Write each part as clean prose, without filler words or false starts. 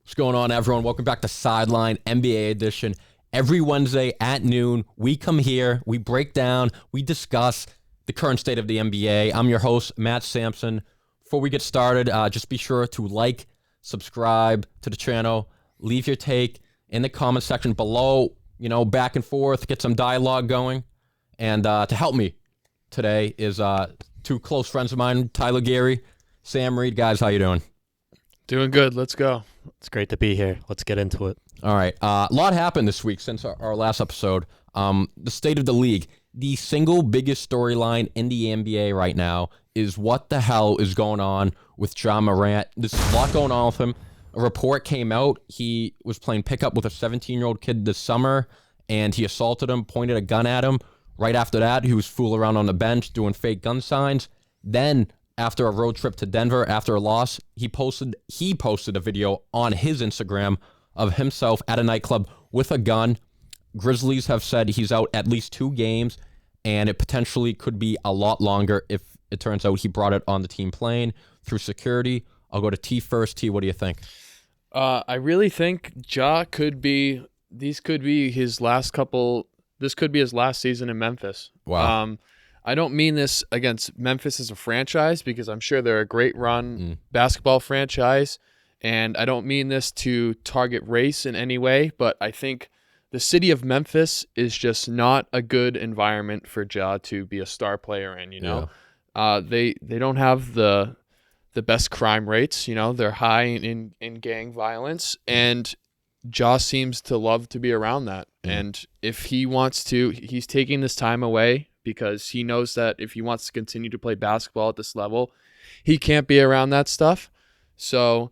What's going on, everyone? Welcome back to Sidelined NBA Edition. Every Wednesday at noon, we come here, we break down, we discuss the current state of the NBA. I'm your host, Matt Sampson. Before we get started, just be sure to like, subscribe to the channel, leave your take in the comment section below, back and forth, get some dialogue going. And to help me today is two close friends of mine, Tyler Gary, Sam Reed. Guys, how you doing? Doing good. Let's go. It's great to be here. Let's get into it. All right. A lot happened this week since our last episode. The state of the league. The single biggest storyline in the NBA right now is what the hell is going on with Ja Morant. There's a lot going on with him. A report came out. He was playing pickup with a 17-year-old kid this summer, and he assaulted him, pointed a gun at him. Right after that, he was fooling around on the bench doing fake gun signs. Then, after a road trip to Denver, after a loss, he posted a video on his Instagram of himself at a nightclub with a gun. Grizzlies have said he's out at least 2 games, and it potentially could be a lot longer if it turns out he brought it on the team plane through security. I'll go to T first. T, what do you think? I really think Ja could be his last season in Memphis. Wow. I don't mean this against Memphis as a franchise, because I'm sure they're a great run basketball franchise, and I don't mean this to target race in any way, but I think the city of Memphis is just not a good environment for Ja to be a star player in. They don't have the best crime rates. They're high in gang violence, and Ja seems to love to be around that. And if he wants to, he's taking this time away because he knows that if he wants to continue to play basketball at this level, he can't be around that stuff. So,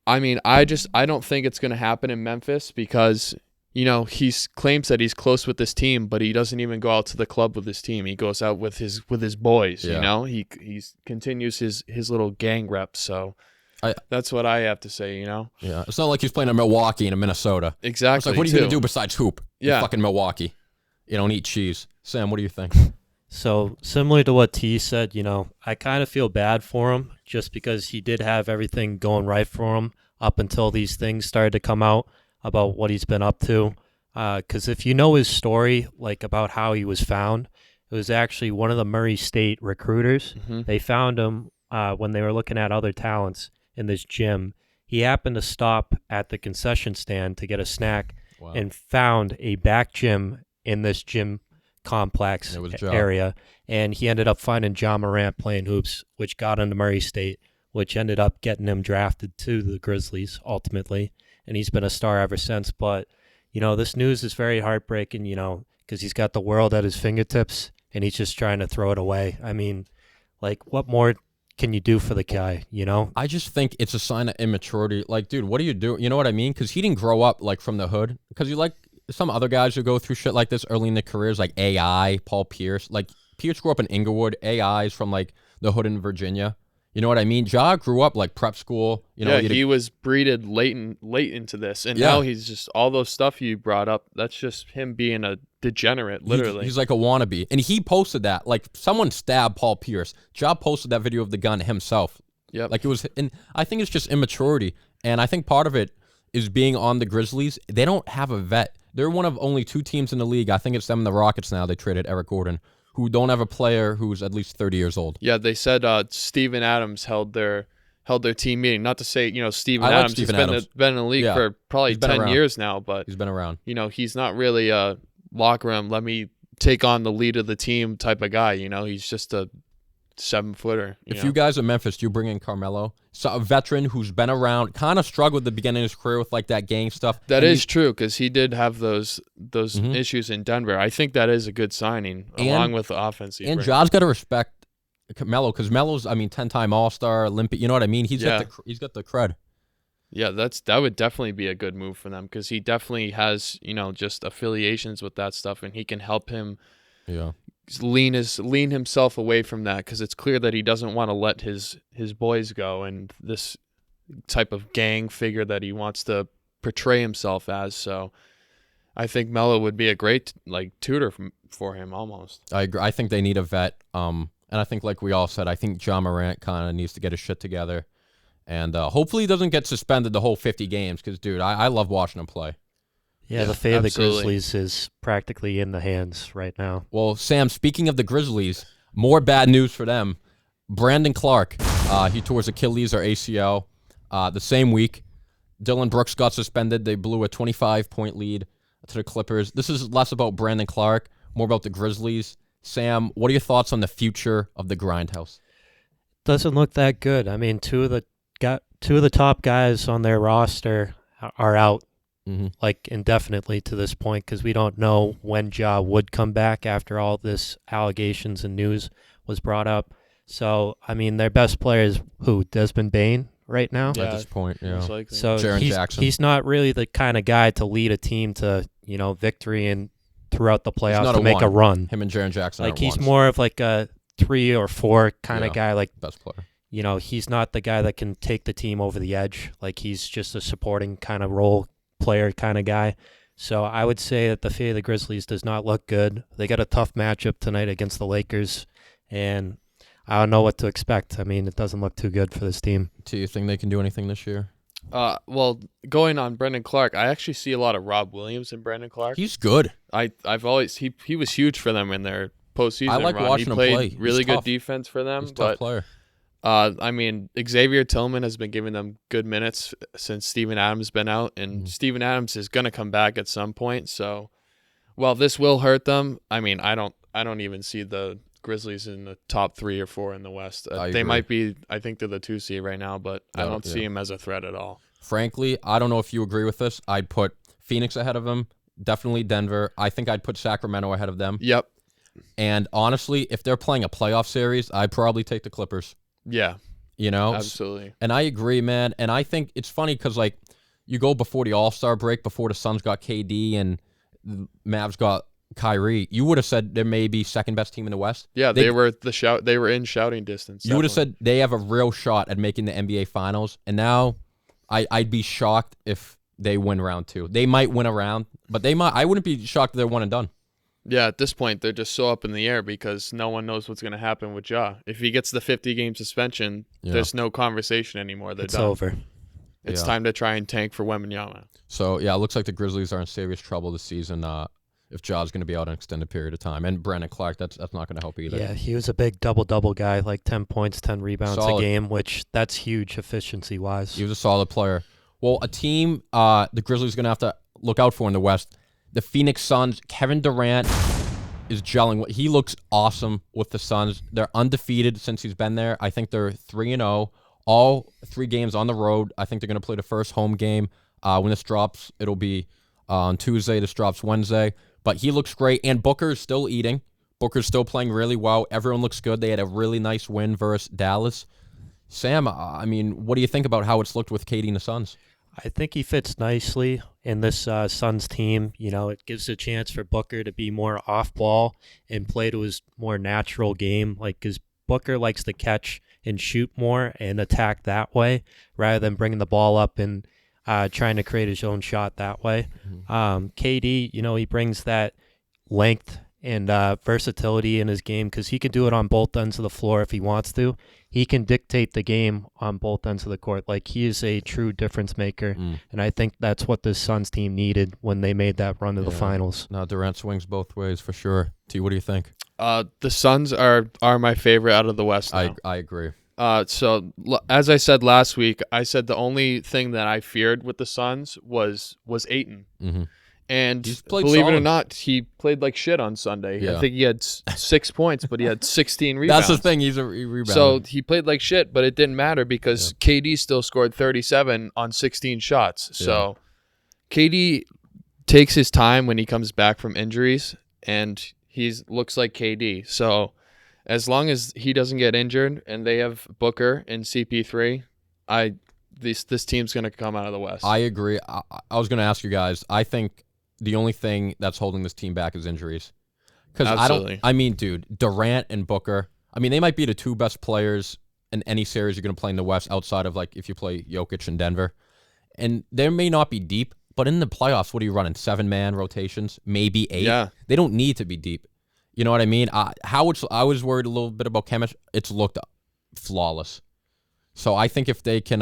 I mean, I don't think it's going to happen in Memphis because, he claims that he's close with this team, but he doesn't even go out to the club with his team. He goes out with his boys, He continues his little gang rep. So that's what I have to say, Yeah, it's not like he's playing in Milwaukee and in Minnesota. Exactly. It's like, what are you going to do besides hoop? Yeah. In fucking Milwaukee. You don't eat cheese. Sam, what do you think? So similar to what T said, I kind of feel bad for him just because he did have everything going right for him up until these things started to come out about what he's been up to. Because if you know his story, like about how he was found, it was actually one of the Murray State recruiters. Mm-hmm. They found him when they were looking at other talents in this gym. He happened to stop at the concession stand to get a snack and found a back gym in this gym complex area, and he ended up finding Ja Morant playing hoops, which got into Murray State, which ended up getting him drafted to the Grizzlies ultimately, and he's been a star ever since. But this news is very heartbreaking, because he's got the world at his fingertips and he's just trying to throw it away. I mean, like, what more can you do for the guy, I just think it's a sign of immaturity. Like, dude, what do you do? You know what I mean? Because he didn't grow up like from the hood. Because you like some other guys who go through shit like this early in their careers, like AI, Paul Pierce. Like, Pierce grew up in Inglewood. AI is from like the hood in Virginia. You know what I mean? Ja grew up like prep school. He was breeded late into this, and now he's just all those stuff you brought up. That's just him being a degenerate, literally. He's like a wannabe, and he posted that. Like, someone stabbed Paul Pierce. Ja posted that video of the gun himself. Yeah, like it was. And I think it's just immaturity, and I think part of it is being on the Grizzlies. They don't have a vet. They're one of only 2 teams in the league. I think it's them and the Rockets now. They traded Eric Gordon, who don't have a player who's at least 30 years old. Yeah, they said Steven Adams held their team meeting. Not to say, Steven Adams has been in the league for probably 10 years now, but he's been around. He's not really a locker room, let me take on the lead of the team type of guy. He's just a 7-footer. If you guys are Memphis, do you bring in Carmelo? So a veteran who's been around, kind of struggled at the beginning of his career with like that gang stuff. That is true, because he did have those issues in Denver. I think that is a good signing, along with the offense. And Ja's got to respect Melo, because Melo's, 10-time All-Star, Olympic. You know what I mean? He's got the cred. Yeah, that would definitely be a good move for them, because he definitely has just affiliations with that stuff, and he can help him. Yeah. Lean himself away from that, because it's clear that he doesn't want to let his boys go, and this type of gang figure that he wants to portray himself as. So I think Melo would be a great tutor for him almost. I agree. I think they need a vet. And I think, like we all said, I think Ja Morant kind of needs to get his shit together And hopefully he doesn't get suspended the whole 50 games because, dude, I love watching him play. Yeah, the fate of the Grizzlies is practically in the hands right now. Well, Sam, speaking of the Grizzlies, more bad news for them. Brandon Clarke, he tore his Achilles or ACL the same week. Dylan Brooks got suspended. They blew a 25-point lead to the Clippers. This is less about Brandon Clarke, more about the Grizzlies. Sam, what are your thoughts on the future of the Grindhouse? Doesn't look that good. I mean, two of the top guys on their roster are out. Like indefinitely to this point because we don't know when Ja would come back after all this allegations and news was brought up. So, I mean, their best player is who? Desmond Bane right now? At this point, yeah. So Jaren Jackson. He's not really the kind of guy to lead a team to, victory and throughout the playoffs to make a run. Him and Jaren Jackson like he's more of like a 3 or 4 kind of guy. Like best player. He's not the guy that can take the team over the edge. Like he's just a supporting kind of role player kind of guy. So I would say that the fate of the Grizzlies does not look good. They got a tough matchup tonight against the Lakers, and I don't know what to expect. I mean, it doesn't look too good for this team. Do you think they can do anything this year? Well, going on Brandon Clarke, I actually see a lot of Rob Williams in Brandon Clarke. He's good. I've always he was huge for them in their postseason. I like run. watching he him played play. Really He's good tough. defense for them. He's a tough player. I mean, Xavier Tillman has been giving them good minutes since Steven Adams has been out, and Steven Adams is going to come back at some point. So, while this will hurt them, I mean, I don't even see the Grizzlies in the top 3 or 4 in the West. They might be. I think they're the 2 seed right now, but I don't see them as a threat at all. Frankly, I don't know if you agree with this. I'd put Phoenix ahead of them. Definitely Denver. I think I'd put Sacramento ahead of them. Yep. And honestly, if they're playing a playoff series, I'd probably take the Clippers. Yeah. Absolutely. And I agree, man. And I think it's funny because, like, you go before the All-Star break, before the Suns got KD and the Mavs got Kyrie, you would have said they may be second-best team in the West. Yeah, they were They were in shouting distance. You would have said they have a real shot at making the NBA Finals. And now I'd be shocked if they win round 2. They might win a round, but they might. I wouldn't be shocked if they're one and done. Yeah, at this point, they're just so up in the air because no one knows what's going to happen with Ja. If he gets the 50-game suspension, there's no conversation anymore. It's done. Over. It's time to try and tank for Wembanyama. So, yeah, it looks like the Grizzlies are in serious trouble this season if Ja's going to be out an extended period of time. And Brandon Clarke, that's not going to help either. Yeah, he was a big double-double guy, like 10 points, 10 rebounds Solid. a game, which that's huge efficiency-wise. He was a solid player. Well, a team the Grizzlies are going to have to look out for in the West, the Phoenix Suns. Kevin Durant is gelling. He looks awesome with the Suns. They're undefeated since he's been there. I think they're 3-0. All 3 games on the road. I think they're going to play the first home game. When this drops, it'll be on Tuesday. This drops Wednesday. But he looks great. And Booker's still eating. Booker's still playing really well. Everyone looks good. They had a really nice win versus Dallas. Sam, I mean, what do you think about how it's looked with KD and the Suns? I think he fits nicely in this Suns team. You know, it gives a chance for Booker to be more off ball and play to his more natural game. Like, because Booker likes to catch and shoot more and attack that way rather than bringing the ball up and trying to create his own shot that way. KD, you know, he brings that length and versatility in his game because he can do it on both ends of the floor if he wants to. He can dictate the game on both ends of the court. Like, he is a true difference maker, and I think that's what this Suns team needed when they made that run to the finals. No, Durant swings both ways for sure. T, what do you think? The Suns are my favorite out of the West now. I agree. So as I said last week, I said the only thing that I feared with the Suns was Ayton. Mm-hmm. And believe it or not, he played like shit on Sunday. Yeah. I think he had 6 points, but he had 16 rebounds. That's the thing. He rebounded. So he played like shit, but it didn't matter because KD still scored 37 on 16 shots. So KD takes his time when he comes back from injuries, and he looks like KD. So as long as he doesn't get injured and they have Booker and CP3, this team's going to come out of the West. I agree. I was going to ask you guys. I think the only thing that's holding this team back is injuries. Because I mean, dude, Durant and Booker, I mean, they might be the 2 best players in any series you're going to play in the West outside of, like, if you play Jokic in Denver. And they may not be deep, but in the playoffs, what are you running? 7-man rotations? Maybe 8? Yeah. They don't need to be deep. You know what I mean? I was worried a little bit about chemistry. It's looked flawless. So I think if they can,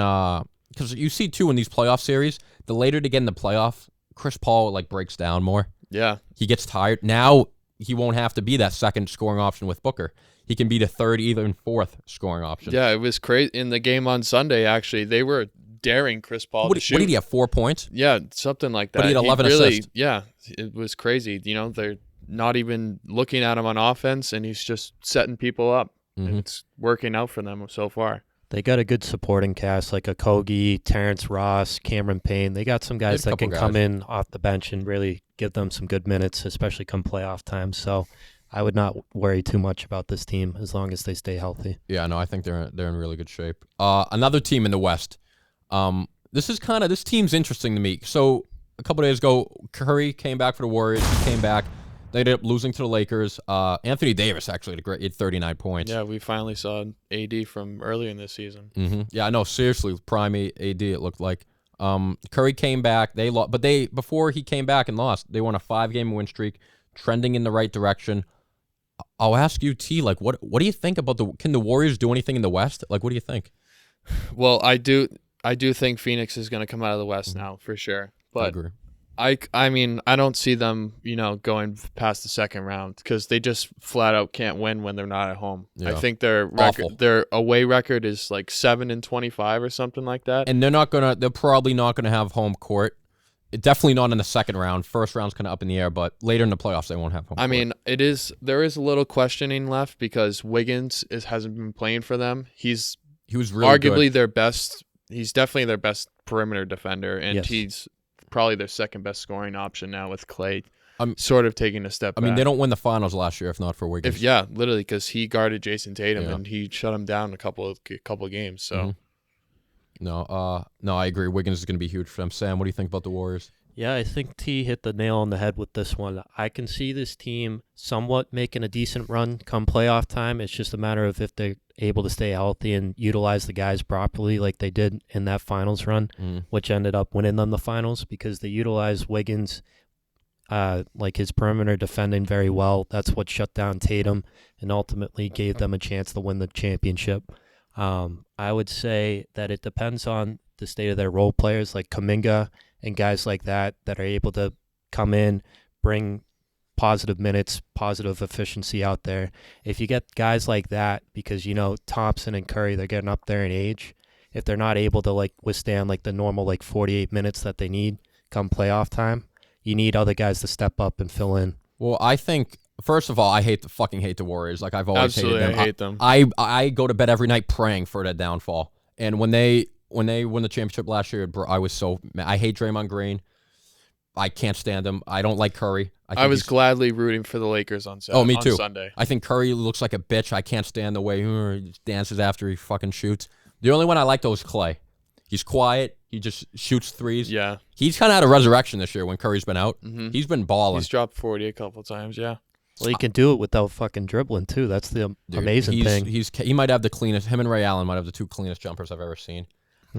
because you see too in these playoff series, the later they get in the playoff, Chris Paul like breaks down more. Yeah. He gets tired. Now he won't have to be that second scoring option with Booker. He can be the third, even fourth scoring option. Yeah, it was crazy. In the game on Sunday, actually, they were daring Chris Paul to shoot. What did he have, 4 points? Yeah, something like that. But he had 11 assists. Yeah, it was crazy. They're not even looking at him on offense, and he's just setting people up. And it's working out for them so far. They got a good supporting cast like Okogie, Terrence Ross, Cameron Payne. They got some guys that can come in off the bench and really give them some good minutes, especially come playoff time. So I would not worry too much about this team as long as they stay healthy. Yeah, no, I think they're in really good shape. Another team in the West. This team's interesting to me. So a couple days ago, Curry came back for the Warriors. He came back. They ended up losing to the Lakers. Anthony Davis actually had 39 points. Yeah, we finally saw AD from earlier in this season. Yeah, no, seriously, prime AD it looked like. Curry came back. They lost, but before he came back and lost, they won a 5-game win streak, trending in the right direction. I'll ask you, T, like, what do you think about can the Warriors do anything in the West? Like, what do you think? Well, I do think Phoenix is going to come out of the West now for sure. But I agree. I mean, I don't see them, going past the second round because they just flat out can't win when they're not at home. Yeah. I think their away record is like 7-25 or something like that. And they're probably not gonna have home court. Definitely not in the second round. First round's kind of up in the air, but later in the playoffs they won't have home court. I mean, there is a little questioning left because Wiggins hasn't been playing for them. He was really arguably their best. He's definitely their best perimeter defender, and he's probably their second best scoring option now with Clay sort of taking a step back. I mean, they don't win the finals last year if not for Wiggins. Literally, because he guarded Jason Tatum and he shut him down a couple of games. So, no, I agree. Wiggins is going to be huge for them. Sam, what do you think about the Warriors? Yeah, I think T hit the nail on the head with this one. I can see this team somewhat making a decent run come playoff time. It's just a matter of if they're able to stay healthy and utilize the guys properly like they did in that finals run, which ended up winning them the finals because they utilized Wiggins, like his perimeter defending very well. That's what shut down Tatum and ultimately gave them a chance to win the championship. I would say that it depends on the state of their role players like Kuminga and guys like that are able to come in, bring positive minutes, positive efficiency out there. If you get guys like that, because, Thompson and Curry, they're getting up there in age, if they're not able to, withstand, the normal, 48 minutes that they need come playoff time, you need other guys to step up and fill in. Well, I think, first of all, I hate the Warriors. Like, I've always hated them. I hate them. I go to bed every night praying for their downfall. And when they won the championship last year, I was so mad. I hate Draymond Green. I can't stand him. I don't like Curry. I was gladly rooting for the Lakers on Sunday. Oh, me too. Sunday. I think Curry looks like a bitch. I can't stand the way he dances after he fucking shoots. The only one I like, though, is Clay. He's quiet. He just shoots threes. Yeah. He's kind of had a resurrection this year when Curry's been out. He's been balling. He's dropped 40 a couple times, yeah. Well, he can do it without fucking dribbling, too. That's the amazing thing. He might have the cleanest, him and Ray Allen might have the two cleanest jumpers I've ever seen.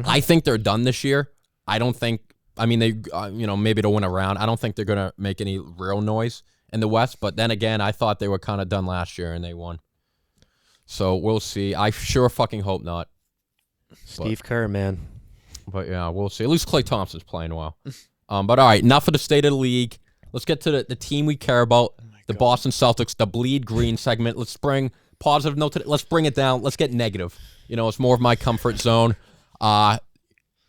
I think they're done this year. I don't think, they, maybe they'll win a round. I don't think they're going to make any real noise in the West. But then again, I thought they were kind of done last year and they won. So we'll see. I sure fucking hope not. Steve Kerr, man. But yeah, we'll see. At least Klay Thompson's playing well. But all right, enough of the state of the league. Let's get to the team we care about, the Boston Celtics, the bleed green segment. Let's bring positive note to it. Let's bring it down. Let's get negative. It's more of my comfort zone. The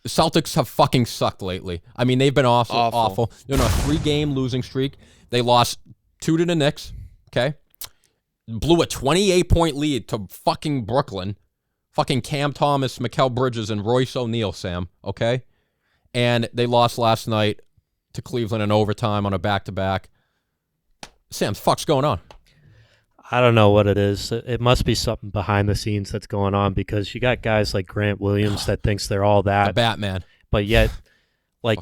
Celtics have fucking sucked lately. I mean, they've been awful. They're on a 3-game losing streak. They lost 2 to the Knicks, okay? Blew a 28-point lead to fucking Brooklyn. Fucking Cam Thomas, Mikal Bridges, and Royce O'Neal, Sam, okay? And they lost last night to Cleveland in overtime on a back-to-back. Sam, the fuck's going on? I don't know what it is. It must be something behind the scenes that's going on because you got guys like Grant Williams that thinks they're all that. The Batman. But yet,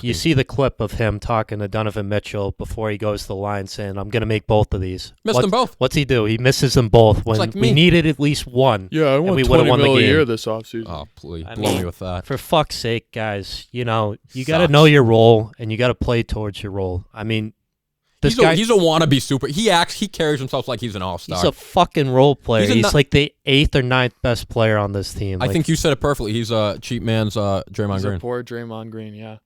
you see the clip of him talking to Donovan Mitchell before he goes to the line saying, I'm going to make both of these. Missed them both. What's he do? He misses them both when we needed at least one. Yeah, I want $20 million a year this offseason. Oh, please. Blow me with that. For fuck's sake, guys, you got to know your role and you got to play towards your role. I mean, He's a wannabe super. He carries himself like he's an all-star. He's a fucking role player. He's not, like the 8th or 9th best player on this team. I think you said it perfectly. He's a cheap man's Draymond Green. A poor Draymond Green, yeah.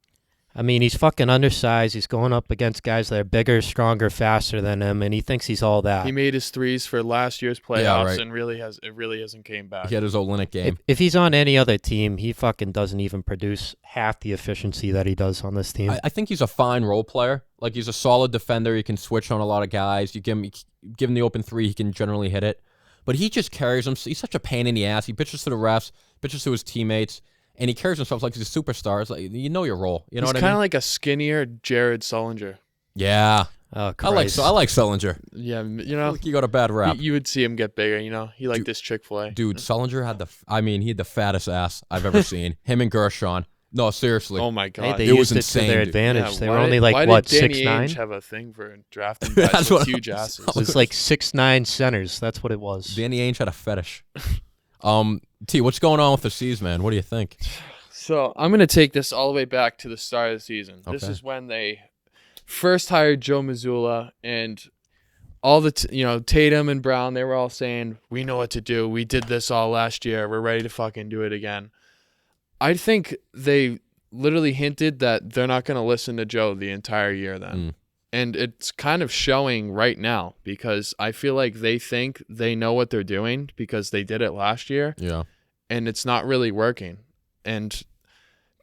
I mean, he's fucking undersized. He's going up against guys that are bigger, stronger, faster than him, and he thinks he's all that. He made his threes for last year's playoffs and it really hasn't came back. He had his Olynyk game. If he's on any other team, he fucking doesn't even produce half the efficiency that he does on this team. I think he's a fine role player. Like, he's a solid defender. He can switch on a lot of guys. You give him the open three, he can generally hit it. But he just carries him. He's such a pain in the ass. He bitches to the refs, bitches to his teammates. And he carries himself like he's a superstar. It's like, you know your role. You know what I mean? He's kind of like a skinnier Jared Sullinger. Yeah. Oh, I like Sullinger. Yeah, I feel like he got a bad rap. You would see him get bigger, He liked this Chick-fil-A. Dude, Sullinger had he had the fattest ass I've ever seen. Him and Gershon. No, seriously. Oh my God. Hey, they it used was insane, to their dude. advantage. Yeah, they were only like, why what, did Danny 6'9"? Ainge have a thing for drafting guys with huge asses? It was like 6'9" centers. That's what it was. Danny Ainge had a fetish. T, what's going on with the C's, man? What do you think? So I'm going to take this all the way back to the start of the season. Okay. This is when they first hired Joe Mazzulla, and all the Tatum and Brown, they were all saying, we know what to do. We did this all last year. We're ready to fucking do it again. I think they literally hinted that they're not going to listen to Joe the entire year then. And it's kind of showing right now because I feel like they think they know what they're doing because they did it last year. Yeah. And it's not really working. And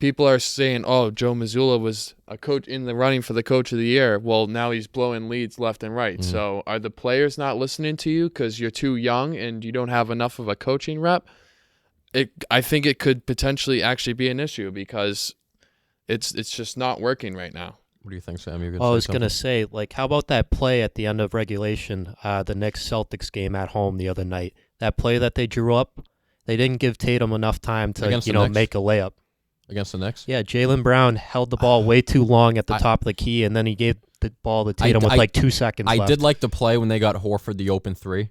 people are saying, oh, Joe Mazzulla was a coach in the running for the coach of the year. Well, now he's blowing leads left and right. So are the players not listening to you because you're too young and you don't have enough of a coaching rep? I think it could potentially actually be an issue because it's just not working right now. What do you think, Sam? I was going to say, like, how about that play at the end of regulation, the Knicks Celtics game at home the other night? That play that they drew up, they didn't give Tatum enough time to, make a layup. Against the Knicks? Yeah, Jalen Brown held the ball way too long at the top of the key, and then he gave the ball to Tatum with like 2 seconds left. I did like the play when they got Horford the open three.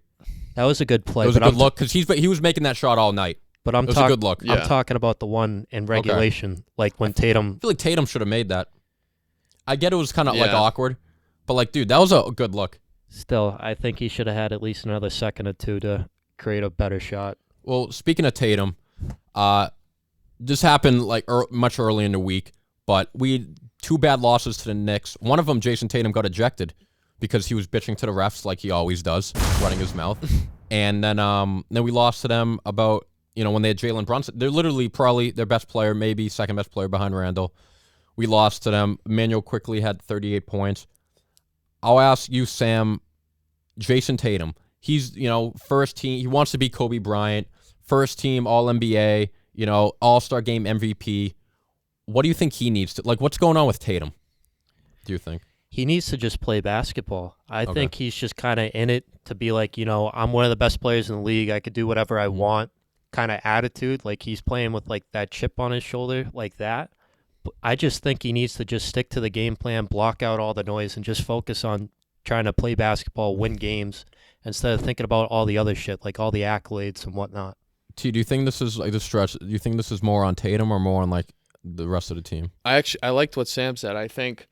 That was a good play. It was a good look because he was making that shot all night. But it was a good look. I'm talking about the one in regulation, like when Tatum. I feel like Tatum should have made that. I get it was kind of like awkward, but like, dude, that was a good look. Still, I think he should have had at least another second or two to create a better shot. Well, speaking of Tatum, this happened like much early in the week, but we had 2 bad losses to the Knicks. One of them, Jason Tatum, got ejected because he was bitching to the refs like he always does, running his mouth. And then we lost to them about, when they had Jalen Brunson. They're literally probably their best player, maybe second best player behind Randle. We lost to them. Emmanuel quickly had 38 points. I'll ask you, Sam, Jason Tatum. He's, first team. He wants to be Kobe Bryant, first team All-NBA, All-Star Game MVP. What do you think he needs to, what's going on with Tatum, do you think? He needs to just play basketball. I think he's just kind of in it to be like, I'm one of the best players in the league. I could do whatever I want kind of attitude. Like he's playing with like that chip on his shoulder like that. I just think he needs to just stick to the game plan, block out all the noise, and just focus on trying to play basketball, win games, instead of thinking about all the other shit, like all the accolades and whatnot. T, do you think this is like the stretch? Do you think this is more on Tatum or more on like the rest of the team? I liked what Sam said. I think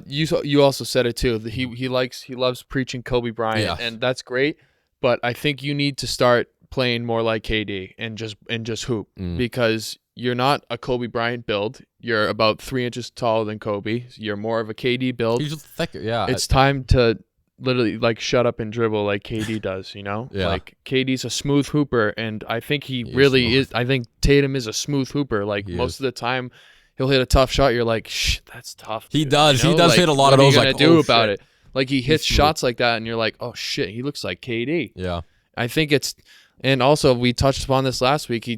you also said it too. That he loves preaching Kobe Bryant, and that's great. But I think you need to start playing more like KD and just hoop because you're not a Kobe Bryant build. You're about 3 inches taller than Kobe. You're more of a KD build. He's just thicker, yeah. It's time to literally shut up and dribble like KD does, Yeah. Like KD's a smooth hooper, and I think he really is. I think Tatum is a smooth hooper. Most of the time, he'll hit a tough shot. You're like, shh, that's tough. Dude. He does. He does hit a lot of those. What are you gonna do about it? Like he hits shots like that, and you're like, oh shit, he looks like KD. Yeah. I think it's, and also we touched upon this last week. He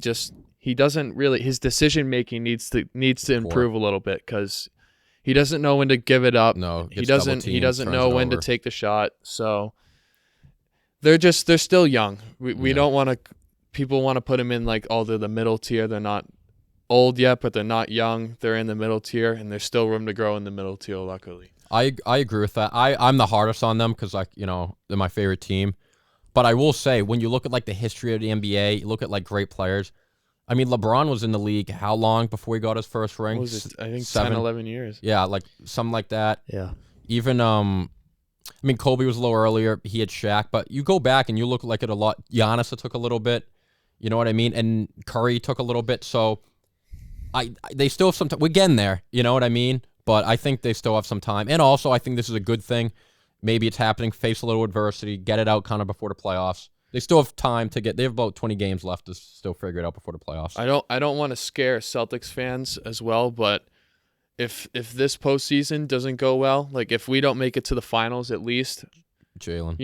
doesn't really, his decision making needs to improve a little bit because he doesn't know when to give it up. No, he doesn't know when to take the shot. So they're still young. We don't want to, people want to put him in like, oh, they're the middle tier. They're not old yet, but they're not young. They're in the middle tier, and there's still room to grow in the middle tier, luckily. I agree with that. I'm the hardest on them because they're my favorite team. But I will say, when you look at like the history of the NBA, you look at like great players. I mean, LeBron was in the league how long before he got his first ring? What was it? I think 10, 11 years. Yeah, like something like that. Yeah. Even I mean, Kobe was a little earlier. He had Shaq, but you go back and you look like it a lot. Giannis took a little bit. You know what I mean? And Curry took a little bit. So they still have some time. We're getting there. You know what I mean? But I think they still have some time. And also, I think this is a good thing. Maybe it's happening. Face a little adversity. Get it out kind of before the playoffs. They still have time to get. They have about 20 games left to still figure it out before the playoffs. I don't want to scare Celtics fans as well, but if this postseason doesn't go well, like if we don't make it to the finals at least, Jalen,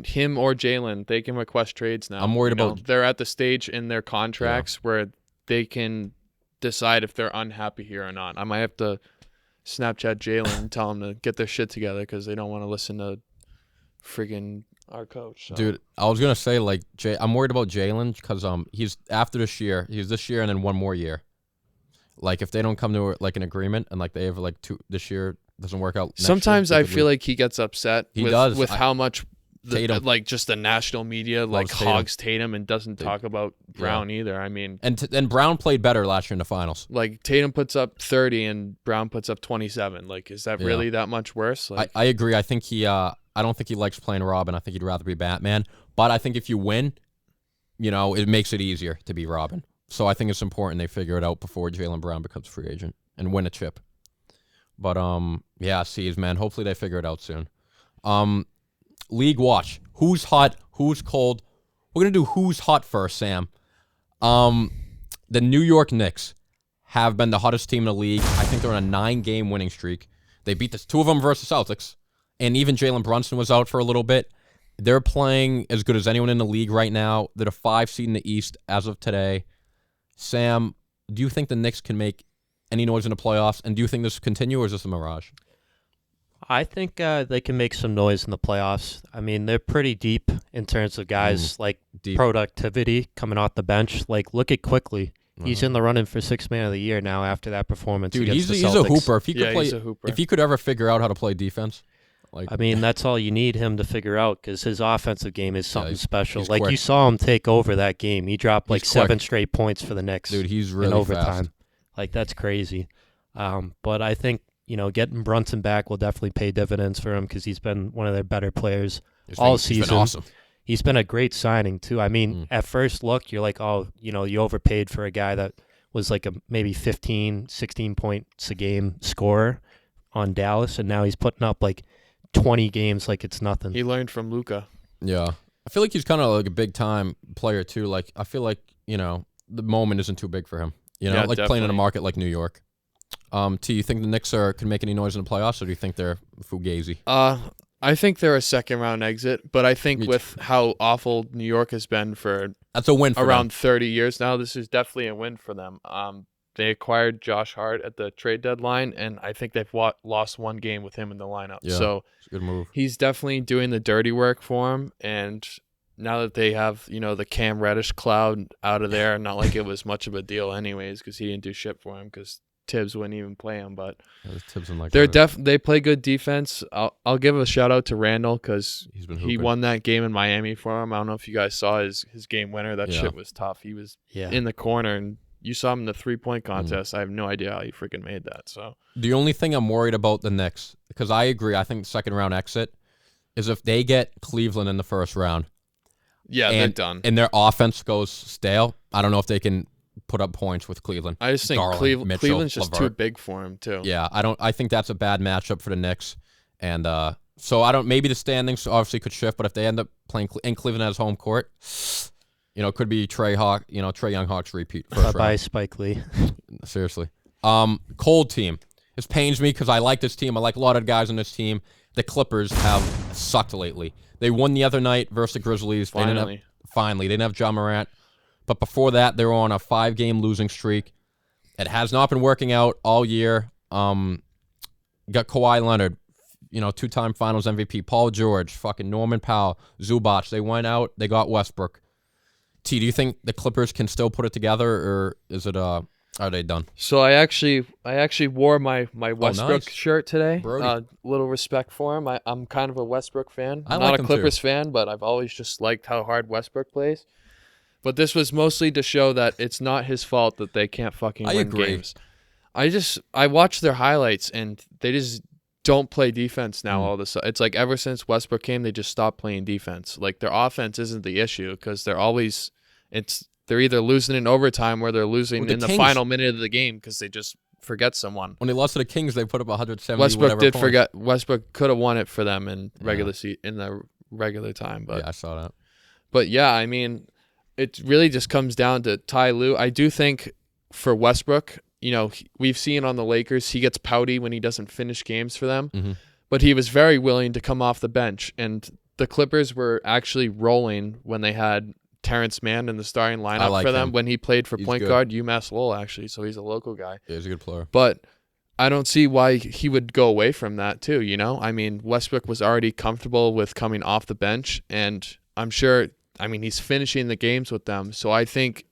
him or Jalen, they can request trades now. I'm worried about. They're at the stage in their contracts where they can decide if they're unhappy here or not. I might have to Snapchat Jalen and tell him to get their shit together because they don't want to listen to friggin' our coach. So. Dude, I was gonna say like I'm worried about Jalen because he's after this year. He's this year and then one more year. Like if they don't come to like an agreement and like they have like two this year doesn't work out. Sometimes I feel like he gets upset. With how much like just the national media like hogs Tatum and doesn't talk about Brown either. I mean, and Brown played better last year in the finals. Like Tatum puts up 30 and Brown puts up 27. Like is that really that much worse? Like, I agree. I think he I don't think he likes playing Robin. I think he'd rather be Batman. But I think if you win, it makes it easier to be Robin. So I think it's important they figure it out before Jaylen Brown becomes a free agent and win a chip. But C's, man. Hopefully they figure it out soon. League watch. Who's hot? Who's cold? We're gonna do who's hot first, Sam. The New York Knicks have been the hottest team in the league. I think they're on a 9-game winning streak. They beat the two of them versus Celtics. And even Jalen Brunson was out for a little bit. They're playing as good as anyone in the league right now. They're the 5 seed in the East as of today. Sam, do you think the Knicks can make any noise in the playoffs? And do you think this will continue, or is this a mirage? I think they can make some noise in the playoffs. I mean, they're pretty deep in terms of guys productivity coming off the bench. Like, look at Quickly. He's in the running for 6th man of the year now after that performance. Dude, against he's the Celtics. a hooper. If he could he's a hooper. If he could ever figure out how to play defense. I mean, that's all you need him to figure out because his offensive game is something special. He's like quick. You saw him take over that game. He dropped like 7 straight points for the Knicks. Dude, he's really in overtime. fast. Like that's crazy. But I think getting Brunson back will definitely pay dividends for him because he's been one of their better players all season. He's been awesome. He's been a great signing too. I mean, at first look, you're like, oh, you overpaid for a guy that was like a maybe 15, 16 points a game scorer on Dallas, and now he's putting up like 20 games like it's nothing. He learned from Luka. Yeah. I feel like he's kind of like a big-time player, too. Like, I feel like, the moment isn't too big for him. Like definitely. Playing in a market like New York. You think the Knicks can make any noise in the playoffs, or do you think they're fugazi? I think they're a second-round exit, but I think with how awful New York has been for that's a win for around them. 30 years now, this is definitely a win for them. They acquired Josh Hart at the trade deadline, and I think they've lost 1 game with him in the lineup. Yeah, so it's a good move. He's definitely doing the dirty work for him, and now that they have, the Cam Reddish cloud out of there, not like it was much of a deal anyways because he didn't do shit for him because Tibbs wouldn't even play him. But Tibbs like they play good defense. I'll give a shout out to Randle because he won that game in Miami for him. I don't know if you guys saw his game winner. That shit was tough. He was in the corner and you saw him in the 3-point contest. I have no idea how he freaking made that. So the only thing I'm worried about the Knicks, because I agree, I think second round exit is if they get Cleveland in the first round. Yeah, they're done. And their offense goes stale. I don't know if they can put up points with Cleveland. I just think Cleveland's just too big for him too. Yeah, I think that's a bad matchup for the Knicks. And so maybe the standings obviously could shift, but if they end up playing in Cleveland as home court, it could be Trae Young Hawks repeat first round. Bye, Spike Lee. Seriously. Cold team. This pains me because I like this team. I like a lot of guys on this team. The Clippers have sucked lately. They won the other night versus the Grizzlies. Finally. They didn't have Ja Morant. But before that, they were on a 5-game losing streak. It has not been working out all year. Got Kawhi Leonard, 2-time Finals MVP. Paul George, fucking Norman Powell, Zubac. They went out. They got Westbrook. T, do you think the Clippers can still put it together, or is it are they done? So I actually wore my Westbrook shirt today. Little respect for him. I'm kind of a Westbrook fan. I'm not a Clippers fan, but I've always just liked how hard Westbrook plays. But this was mostly to show that it's not his fault that they can't fucking win games. I watched their highlights and they just don't play defense now all of a sudden. It's like ever since Westbrook came, they just stopped playing defense. Like their offense isn't the issue because they're either losing in overtime or they're losing in the final minute of the game because they just forget someone. When they lost to the Kings, they put up 170. Westbrook could have won it for them in the regular time. But yeah, I saw that. But yeah, I mean, it really just comes down to Ty Lue. I do think for Westbrook, we've seen on the Lakers, he gets pouty when he doesn't finish games for them. Mm-hmm. But he was very willing to come off the bench. And the Clippers were actually rolling when they had Terrence Mann in the starting lineup for them when he played for point guard, UMass Lowell, actually. So he's a local guy. Yeah, he's a good player. But I don't see why he would go away from that too, I mean, Westbrook was already comfortable with coming off the bench. And I'm sure, he's finishing the games with them. So I think,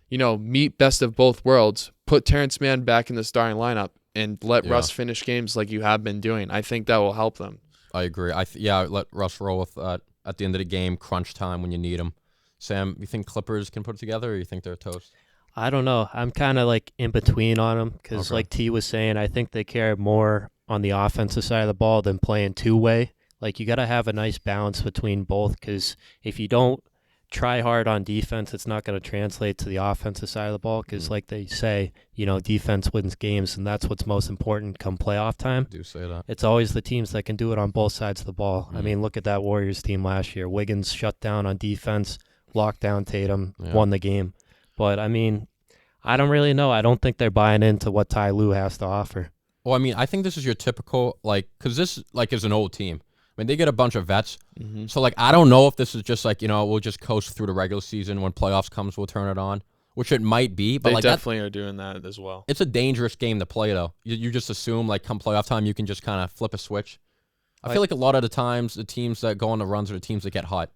meet best of both worlds. Put Terrence Mann back in the starting lineup and let Russ finish games like you have been doing. I think that will help them. I agree. Let Russ roll with at the end of the game, crunch time when you need him. Sam, you think Clippers can put it together, or you think they're toast? I don't know. I'm kind of like in between on them because, like T was saying, I think they care more on the offensive side of the ball than playing two-way. Like you got to have a nice balance between both because if you don't try hard on defense, it's not going to translate to the offensive side of the ball because, like they say, defense wins games, and that's what's most important come playoff time. I do say that. It's always the teams that can do it on both sides of the ball. I mean, look at that Warriors team last year. Wiggins shut down on defense, locked down Tatum, won the game. But, I don't really know. I don't think they're buying into what Ty Lue has to offer. Well, I think this is your typical, because this, is an old team. They get a bunch of vets. Mm-hmm. So, I don't know if this is just we'll just coast through the regular season. When playoffs comes, we'll turn it on, which it might be. But they definitely are doing that as well. It's a dangerous game to play, though. You just assume, come playoff time, you can just kind of flip a switch. I feel like a lot of the times, the teams that go on the runs are the teams that get hot.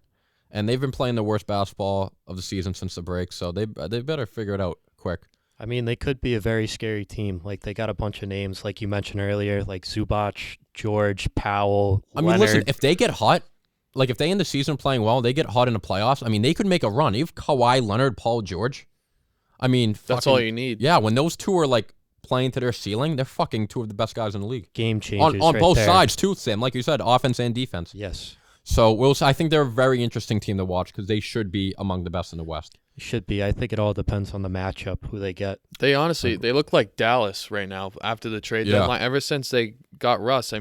And they've been playing the worst basketball of the season since the break, so they better figure it out quick. They could be a very scary team. They got a bunch of names, like you mentioned earlier, like Zubac, George, Powell, Leonard. Listen, if they get hot, if they end the season playing well, they get hot in the playoffs, they could make a run. You have Kawhi Leonard, Paul George. That's all you need. Yeah, when those two are, playing to their ceiling, they're fucking two of the best guys in the league. Game changers on right both there. sides, too, Sam. Like you said, offense and defense. Yes. So I think they're a very interesting team to watch because they should be among the best in the West. Should be. I think it all depends on the matchup, who they get. They honestly, they look like Dallas right now after the trade deadline. Ever since they got Russ, they're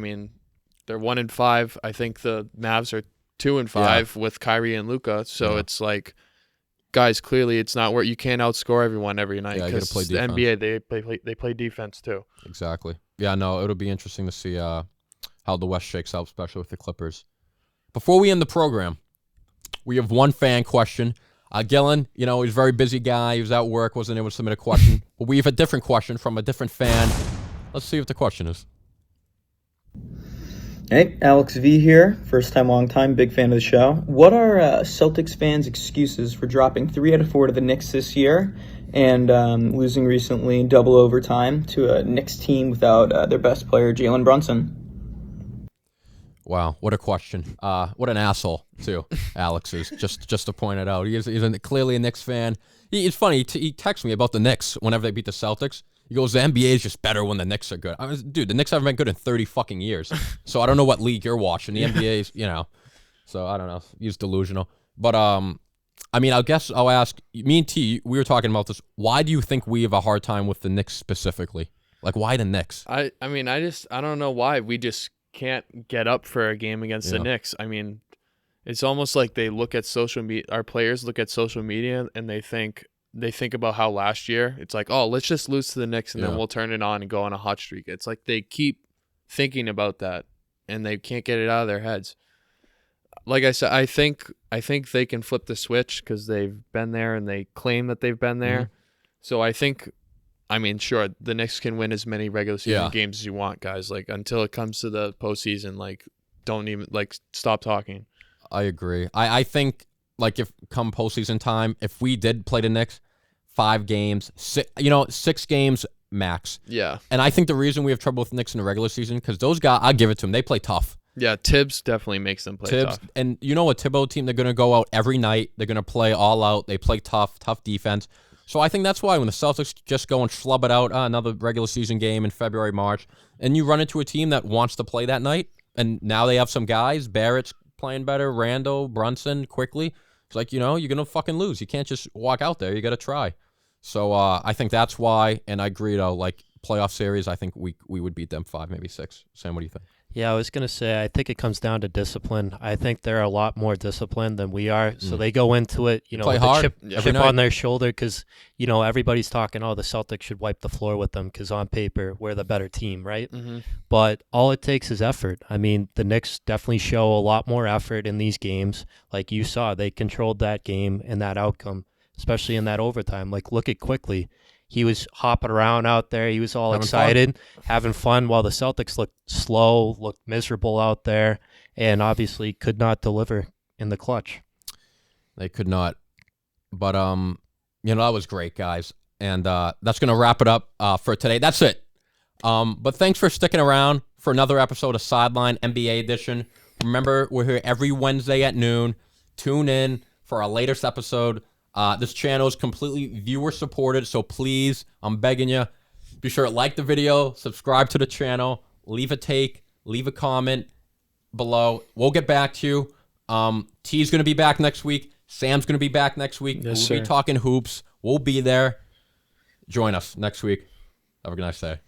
1-5. I think the Mavs are 2-5 with Kyrie and Luka. So it's guys, clearly it's not where you can't outscore everyone every night because the NBA they play defense too. Exactly. Yeah, no, it'll be interesting to see how the West shakes out, especially with the Clippers. Before we end the program, we have one fan question. Gillen, he's a very busy guy. He was at work, wasn't able to submit a question. But we have a different question from a different fan. Let's see what the question is. Hey, Alex V here. First time, long time, big fan of the show. What are Celtics fans' excuses for dropping 3 out of 4 to the Knicks this year and losing recently in double overtime to a Knicks team without their best player, Jalen Brunson? Wow, what a question. What an asshole, too, Alex is, just to point it out. He's clearly a Knicks fan. It's funny, he texts me about the Knicks whenever they beat the Celtics. He goes, the NBA is just better when the Knicks are good. Dude, the Knicks haven't been good in 30 fucking years. So I don't know what league you're watching. The NBA is, so I don't know. He's delusional. But, I guess I'll ask, me and T, we were talking about this. Why do you think we have a hard time with the Knicks specifically? Why the Knicks? I don't know why. We just can't get up for a game against the Knicks. It's almost like they look at social media. Our players look at social media and they think about how last year it's like, oh, let's just lose to the Knicks and then we'll turn it on and go on a hot streak. It's like they keep thinking about that and they can't get it out of their heads. Like I said, I think they can flip the switch because they've been there and they claim that they've been there. Mm-hmm. So I think. Sure, the Knicks can win as many regular season games as you want, guys. Until it comes to the postseason, don't even, stop talking. I agree. I think, if come postseason time, if we did play the Knicks, 5 games, 6 games max. Yeah. And I think the reason we have trouble with the Knicks in the regular season, because those guys, I'll give it to them, they play tough. Yeah, Tibbs definitely makes them play tough. And a Thibodeau team, they're going to go out every night. They're going to play all out. They play tough defense. So I think that's why when the Celtics just go and flub it out, another regular season game in February, March, and you run into a team that wants to play that night, and now they have some guys, Barrett's playing better, Randle, Brunson, quickly. It's like, you're going to fucking lose. You can't just walk out there. You got to try. So I think that's why, and I agree, though, like playoff series, I think we would beat them 5, maybe 6. Sam, what do you think? Yeah, I was going to say, I think it comes down to discipline. I think they're a lot more disciplined than we are. So they go into it, Play with hard a chip on their shoulder because, everybody's talking, the Celtics should wipe the floor with them because on paper, we're the better team, right? Mm-hmm. But all it takes is effort. I mean, the Knicks definitely show a lot more effort in these games. Like you saw, they controlled that game and that outcome, especially in that overtime. Like, look at quickly. He was hopping around out there. He was all excited, having fun, while the Celtics looked slow, looked miserable out there, and obviously could not deliver in the clutch. They could not. But, that was great, guys. And that's going to wrap it up for today. That's it. But thanks for sticking around for another episode of Sidelined NBA Edition. Remember, we're here every Wednesday at noon. Tune in for our latest episode. This channel is completely viewer supported, so please, I'm begging you, be sure to like the video, subscribe to the channel, leave a take, leave a comment below. We'll get back to you. T's going to be back next week. Sam's going to be back next week. Yes, we'll be talking hoops. We'll be there. Join us next week. Have a nice day.